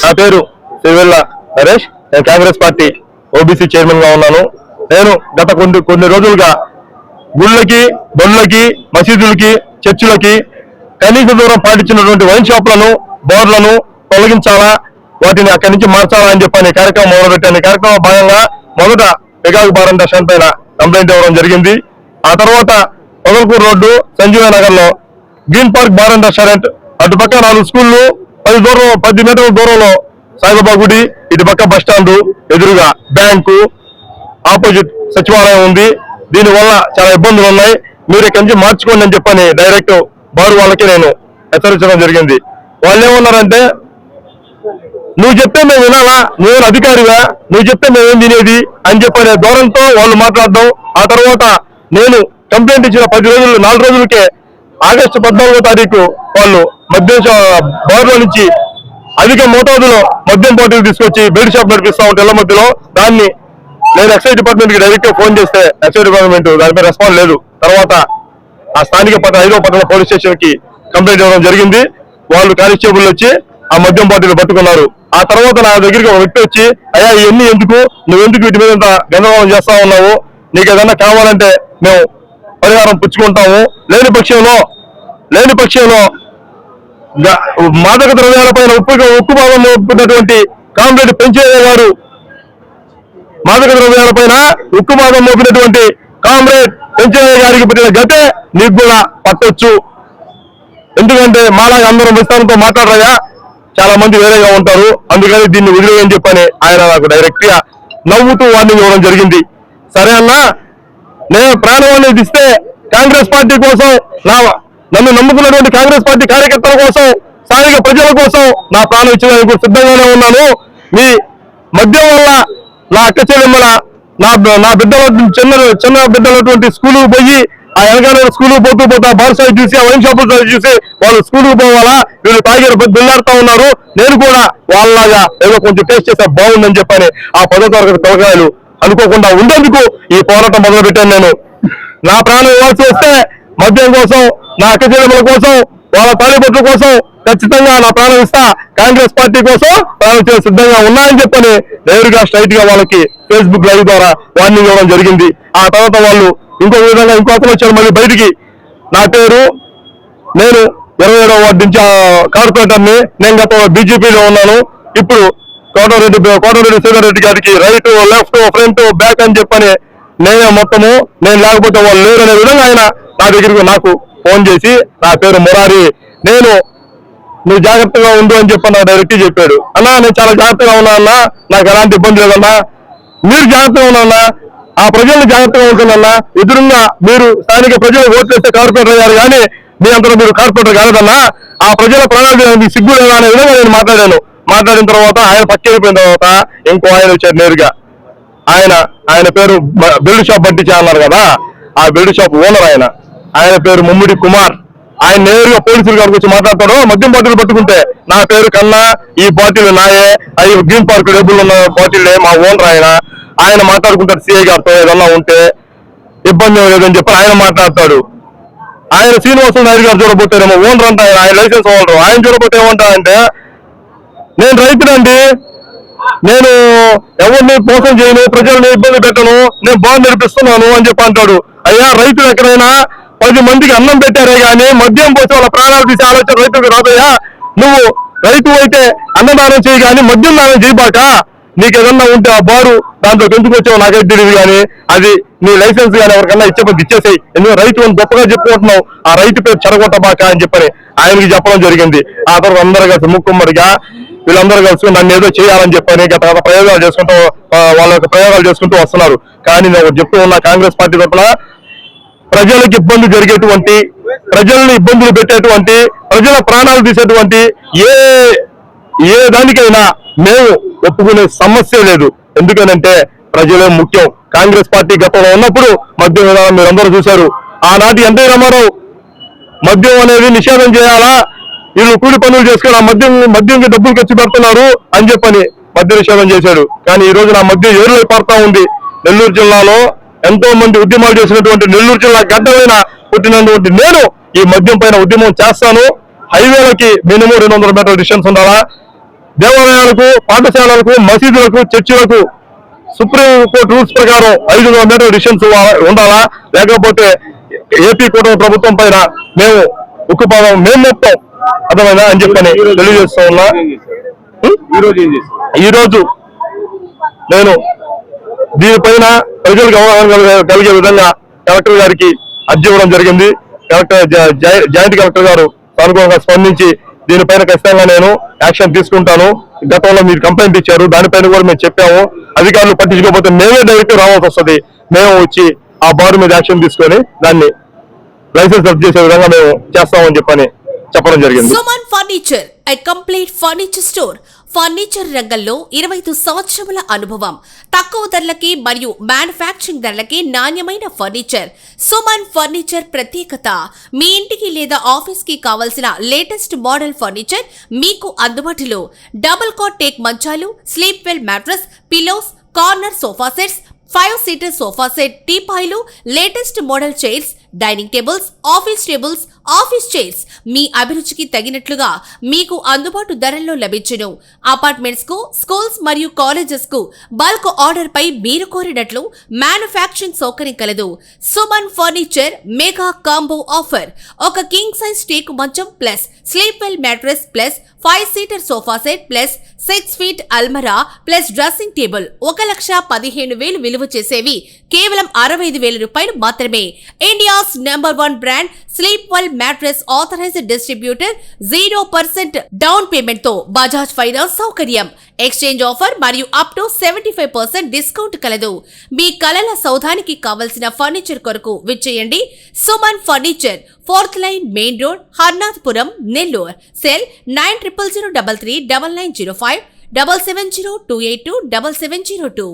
నా పేరు సిరివెల్ల నరేష్. నేను కాంగ్రెస్ పార్టీ ఓబీసీ చైర్మన్ గా ఉన్నాను. నేను గత కొన్ని రోజులుగా గుళ్ళకి, బొళ్ళకి, మసీదులకి, చర్చిలకి కనీస దూరం పాటించినటువంటి వైన్ షాపులను, బోర్లను తొలగించాలా, వాటిని అక్కడి నుంచి మార్చాలా అని చెప్పని కార్యక్రమం మొదలుపెట్టాను. ఈ కార్యక్రమం భాగంగా మొదట పెగాగు బార్ అండ్ రెస్టారెంట్ పైన కంప్లైంట్ ఇవ్వడం జరిగింది. ఆ తర్వాత పొగల్పూర్ రోడ్డు సంజీవ నగర్ లో green park bar and restaurant, అటుపక్క 4 స్కూళ్లు, 10 మీటర్ల దూరంలో సాయిబాబా గుడి, ఇటు పక్క బస్ స్టాండ్ ఎదురుగా బ్యాంకు, ఆపోజిట్ సచివాలయం ఉంది. దీనివల్ల చాలా ఇబ్బందులు ఉన్నాయి, మీరు ఇక్కడి నుంచి మార్చుకోండి అని చెప్పని డైరెక్ట్ బారు వాళ్ళకి నేను హెచ్చరించడం జరిగింది. వాళ్ళు ఏమన్నారంటే, నువ్వు చెప్తే మేము వినాలా, నువ్వు అధికారిగా, నువ్వు చెప్తే మేమేం తినేది అని చెప్పనే ధోరణితో వాళ్ళు మాట్లాడడం. ఆ తర్వాత నేను కంప్లైంట్ ఇచ్చిన 4 రోజులకే ఆగస్టు 14వ తారీఖు వాళ్ళు మద్యం బార్లో నుంచి అధిక మోతాదులో మద్యం బాటిల్ తీసుకొచ్చి బెల్ట్ షాప్ నడిపిస్తా ఉంటే ఇళ్ల మధ్యలో, దాన్ని నేను ఎక్సైజ్ డిపార్ట్మెంట్ కి డైరెక్ట్ గా ఫోన్ చేస్తే ఎక్సైజ్ డిపార్ట్మెంట్ దానిపై రెస్పాన్స్ లేదు. తర్వాత ఆ స్థానిక 5వ పట్టణ పోలీస్ స్టేషన్ కి కంప్లైంట్ ఇవ్వడం జరిగింది. వాళ్ళు కానిస్టేబుల్ వచ్చి ఆ మద్యం బాటిల్ పట్టుకున్నారు. ఆ తర్వాత నా దగ్గరికి ఒక వ్యక్తి వచ్చి, అయ్యా ఇవన్నీ ఎందుకు, నువ్వెందుకు వీటి మీద గందరగోళం చేస్తా ఉన్నావు, నీకు ఏదన్నా కావాలంటే మేము పరిహారం పుచ్చుకుంటాము, లేని పక్షంలో మాదక ద్రవ్యాలపైన ఉక్కు భాగం మోపినటువంటి కామ్రేడ్ పెంచయ్య గారు, మాదక ద్రవ్యాలపైన ఉక్కు భాగం మోపినటువంటి కామ్రేడ్ పెంచయ్య గారికి పుట్టిన గతే నీకు కూడా పట్టొచ్చు. ఎందుకంటే మాలాగా అందరం విస్తారంతో మాట్లాడరాగా, చాలా మంది వేరేగా ఉంటారు, అందుకని దీన్ని వదిలేయని చెప్పని ఆయన నాకు డైరెక్ట్ గా నవ్వుతూ వార్నింగ్ ఇవ్వడం జరిగింది. సరే అన్నా, నేను ప్రాణం ఇస్తే కాంగ్రెస్ పార్టీ కోసం, నన్ను నమ్ముకున్నటువంటి కాంగ్రెస్ పార్టీ కార్యకర్తల కోసం, స్థానిక ప్రజల కోసం నా ప్రాణం ఇచ్చడానికి సిద్ధంగానే ఉన్నాను. మీ మద్యం వల్ల నా అక్క చెల్లెమ్మల, నా బిడ్డల చిన్న బిడ్డలటువంటి స్కూలుకు పోయి, ఆ వెనకాల స్కూలుకు పోతా బార్ సైడ్ చూసి, ఆ వైన్ షాపుల సైడ్ చూసి వాళ్ళు స్కూలుకు పోవాలా, వీళ్ళు తాగి బిల్లాడుతూ ఉన్నారు, నేను కూడా వాళ్ళలాగా ఏదో కొంచెం టేస్ట్ చేస్తే బాగుందని చెప్పని ఆ 10వ తరగతి పిల్లకాయలు అనుకోకుండా ఉండేందుకు ఈ పోరాటం మొదలు పెట్టాను. నేను నా ప్రాణం ఇవ్వాల్సి వస్తే మద్యం కోసం, నా అక్క చెల్లెమ్మల కోసం, వాళ్ళ తాలిబొట్ల కోసం ఖచ్చితంగా నా ప్రాణం ఇస్తా, కాంగ్రెస్ పార్టీ కోసం ప్రాణం చేసి సిద్ధంగా ఉన్నాయని చెప్పని నేరుగా స్ట్రైట్ గా వాళ్ళకి ఫేస్బుక్ లైవ్ ద్వారా వార్నింగ్ ఇవ్వడం జరిగింది. ఆ తర్వాత వాళ్ళు ఇంకొక విధంగా అతను వచ్చారు మళ్ళీ బయటికి. నా పేరు, నేను 27వ వార్డు నుంచి కార్పొరేటర్ని, నేను గత బీజేపీలో ఉన్నాను. ఇప్పుడు కోటరెడ్డి శ్రీధర్ గారికి రైట్, లెఫ్ట్, ఫ్రంట్, బ్యాక్ అని చెప్పని నేనే మొత్తము, నేను లేకపోతే వాళ్ళు లేరు అనే విధంగా ఆయన నా దగ్గరికి నాకు ఫోన్ చేసి, నా పేరు మురారి, నువ్వు జాగ్రత్తగా ఉండు అని చెప్పి నాకు డైరెక్ట్ చెప్పాడు. అన్నా నేను చాలా జాగ్రత్తగా ఉన్నా అన్నా, నాకు ఎలాంటి ఇబ్బంది లేదన్నా, మీరు జాగ్రత్తగా ఉన్నా, ఆ ప్రజల్ని జాగ్రత్తగా ఉంటుందన్నా, ఎదురుగా మీరు స్థానిక ప్రజలు ఓట్లు వేస్తే కార్పొరేటర్ అయ్యారు కానీ మీ అంతా మీరు కార్పొరేటర్ కాలేదన్నా, ఆ ప్రజల ప్రణాళిక మీకు సిగ్గు లేదా అనే విధంగా నేను మాట్లాడిన తర్వాత ఆయన పక్కెళ్ళిపోయిన తర్వాత ఇంకో ఆయన వచ్చారు నేరుగా. ఆయన పేరు బెల్ట్ షాప్ పట్టించా అన్నారు కదా, ఆ బెల్ట్ షాప్ ఓనర్ ఆయన పేరు ముమ్మిడి కుమార్. ఆయన నేరుగా పోలీసులు గారికి వచ్చి మాట్లాడతాడు, మద్యం బాటిల్ పట్టుకుంటే నా పేరు కన్నా, ఈ బాటిల్ నాయే, అవి గ్రీన్ పార్క్ డబ్బులు ఉన్న బాటిల్లే, మా ఓనర్ ఆయన మాట్లాడుకుంటాడు సిఐ గారితో, ఏదన్నా ఉంటే ఇబ్బంది లేదని చెప్పి ఆయన మాట్లాడతాడు. ఆయన శ్రీనివాస నాయుడు గారు చూడబోతారేమో ఓనర్ అంట, ఆయన లైసెన్స్ ఓనర్, ఆయన చూడబోతే ఏమంటారంటే, నేను రైతునండి, నేను ఎవరిని మోసం చేయను, ప్రజల్ని ఇబ్బంది పెట్టను, నేను బాండ్ నడిపిస్తున్నాను అని చెప్పి అంటాడు. అయ్యా రైతులు ఎక్కడైనా 10 మందికి అన్నం పెట్టారే గానీ మద్యం పోసి వాళ్ళ ప్రాణాలు తీసే ఆలోచన రైతులకు రాదయ్యా. నువ్వు రైతు అయితే అన్నదానం చేయి కానీ మద్యం దానం చేయబాక, నీకు ఏదన్నా ఉంటే ఆ బారు దాంట్లో ఎందుకు వచ్చావు నాకైతే తెలియదు కానీ అది నీ లైసెన్స్ కానీ ఎవరికన్నా ఇచ్చేసేయి, ఎందుకంటే రైతు అని గొప్పగా చెప్పుకుంటున్నావు, ఆ రైతు పేరు చెడగొట్టబాక అని చెప్పని ఆయనకి చెప్పడం జరిగింది. ఆ తర్వాత అందరూ కలిసి ముక్కుమ్మడిగా వీళ్ళందరూ కలిసి నన్ను ఏదో చేయాలని చెప్పని గత ప్రయోగాలు చేసుకుంటూ వస్తున్నారు. కానీ నేను చెప్తూ ఉన్నా, కాంగ్రెస్ పార్టీ తరఫున ప్రజలకు ఇబ్బంది జరిగేటువంటి, ప్రజల్ని ఇబ్బందులు పెట్టేటువంటి, ప్రజల ప్రాణాలు తీసేటువంటి ఏ దానికైనా మేము ఒప్పుకునే సమస్య లేదు. ఎందుకనంటే ప్రజలే ముఖ్యం. కాంగ్రెస్ పార్టీ గతంలో ఉన్నప్పుడు మద్యం విధానం మీరందరూ చూశారు. ఆనాటి ఎన్టీ రామారావు మద్యం అనేది నిషేధం చేయాలా, వీళ్ళు కూలి పనులు చేసుకుని ఆ మద్యంకి డబ్బులు ఖర్చు పెడుతున్నారు అని చెప్పని మద్య నిషేధం చేశాడు. కానీ ఈ రోజు నా మద్యం ఏరులై పడతా ఉంది. నెల్లూరు జిల్లాలో ఎంతో మంది ఉద్యమాలు చేసినటువంటి, నెల్లూరు జిల్లా గడ్డలైన పుట్టినటువంటి నేను ఈ మద్యం పైన ఉద్యమం చేస్తాను. హైవేలకి మినిమం 200 మీటర్ల డిస్టెన్స్ ఉండాలా, దేవాలయాలకు, పాఠశాలలకు, మసీదులకు, చర్చిలకు సుప్రీంకోర్టు రూల్స్ ప్రకారం 500 మీటర్ డిస్టెన్స్ ఉండాలా, లేకపోతే ఏపీ కూటమి ప్రభుత్వం పైన మేము ఉక్కుపాదం మేము మొత్తం అర్థమైనా అని చెప్పని తెలియజేస్తూ ఉన్నా. ఈరోజు నేను దీనిపైన ప్రజలకు అవగాహన కలిగే విధంగా కలెక్టర్ గారికి అర్జీ ఇవ్వడం జరిగింది. జాయింట్ కలెక్టర్ గారు సానుకూలంగా స్పందించి దీనిపైన ఖచ్చితంగా నేను యాక్షన్ తీసుకుంటాను. గతంలో మీరు కంప్లైంట్ ఇచ్చారు, దానిపైన కూడా మేము చెప్పాము. అధికారులు పట్టించుకోకపోతే మేమే డైరెక్ట్ రావాల్సి వస్తుంది. మేము వచ్చి ఆ బార్ మీద యాక్షన్ తీసుకొని దాన్ని లైసెన్స్ రద్దు చేసే విధంగా మేము చేస్తామని చెప్పడం జరిగింది. Suman furniture, a complete furniture store. Furniture రంగంలో 25 సంవత్సరముల అనుభవం, తక్కువ ధరలకి మరియు మ్యానుఫ్యాక్చరింగ్ ధరలకి నాణ్యమైన ఫర్నిచర్. సుమన్ ఫర్నిచర్ ప్రత్యేకత, మీ ఇంటికి లేదా ఆఫీస్ కి కావలసిన లేటెస్ట్ మోడల్ ఫర్నిచర్ మీకు అందుబాటులో. డబుల్ కాట్ టేక్ మంచాలు, Sleepwell mattress, pillows, corner sofa sets, 5 seater sofa set, టీపాయిలు, latest model chairs, dining tables, office chairs మీ అభిరుచికి తగినట్లుగా మీకు అందుబాటు ధరల్లో లభించును. అపార్ట్మెంట్స్ కు, స్కూల్స్ మరియు కాలేజెస్ కు బల్క్ ఆర్డర్ పై మీరు కోరినట్లు మ్యానుఫ్యాక్చరింగ్ సౌకర్యం కలదు. Suman furniture mega combo offer. ఒక కింగ్ సైజ్ టేకు మంచం plus Sleepwell mattress plus 5 seater sofa set plus 6 feet అల్మరా ప్లస్ డ్రెస్సింగ్ టేబుల్ 1,15,000 విలువ చేసేవి కేవలం 65,000 రూపాయలు మాత్రమే. India's #1 brand Sleepwell mattress authorized distributor. 0% down payment తో బజాజ్ ఫైనాన్స్ సౌకర్యం, ఎక్స్చేంజ్ ఆఫర్ మరియు అప్ టు 75% డిస్కౌంట్ కలదు. మీ కలల సౌధానికి కావలసిన ఫర్నిచర్ కొరకు విచ్చేయండి. Suman furniture, 4th line, main road, Harnathapuram, Nellore. Cell 9000339905 770282770.